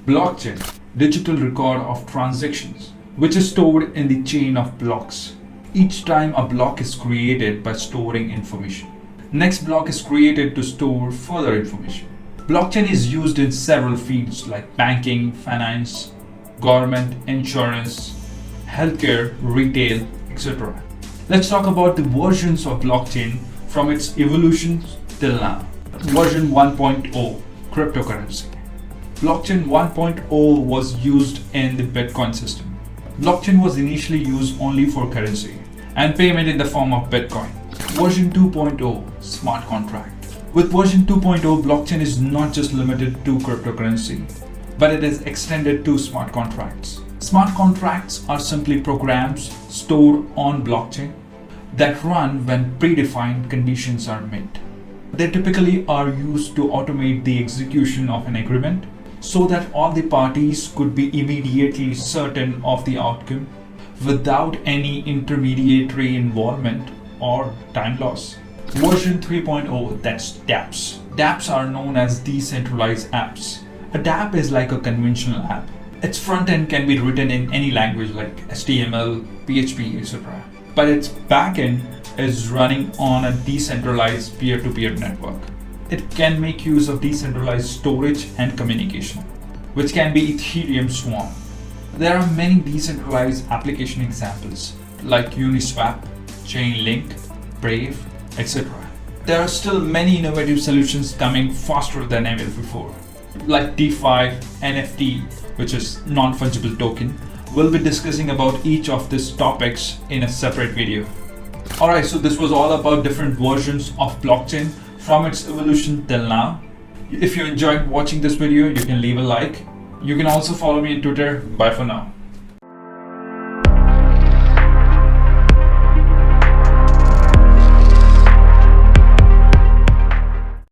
Blockchain, digital record of transactions, which is stored in the chain of blocks. Each time a block is created by storing information. Next block is created to store further information. Blockchain is used in several fields like banking, finance, government, insurance, healthcare, retail, etc. Let's talk about the versions of blockchain from its evolution till now. Version 1.0, cryptocurrency. Blockchain 1.0 was used in the Bitcoin system. Blockchain was initially used only for currency and payment in the form of Bitcoin. Version 2.0, smart contract. With version 2.0, blockchain is not just limited to cryptocurrency, but it is extended to smart contracts. Smart contracts are simply programs stored on blockchain that run when predefined conditions are met. They typically are used to automate the execution of an agreement so that all the parties could be immediately certain of the outcome without any intermediary involvement or time loss. Version 3.0, that's dApps. dApps are known as decentralized apps. A dApp is like a conventional app. Its front end can be written in any language like HTML, PHP, etc. But its back end is running on a decentralized peer-to-peer network. It can make use of decentralized storage and communication, which can be Ethereum Swarm. There are many decentralized application examples like Uniswap, Chainlink, Brave, etc. There are still many innovative solutions coming faster than ever before, like DeFi, NFT, which is non-fungible token. We'll be discussing about each of these topics in a separate video. Alright, so this was all about different versions of blockchain from its evolution till now. If you enjoyed watching this video, you can leave a like. You can also follow me on Twitter. Bye for now.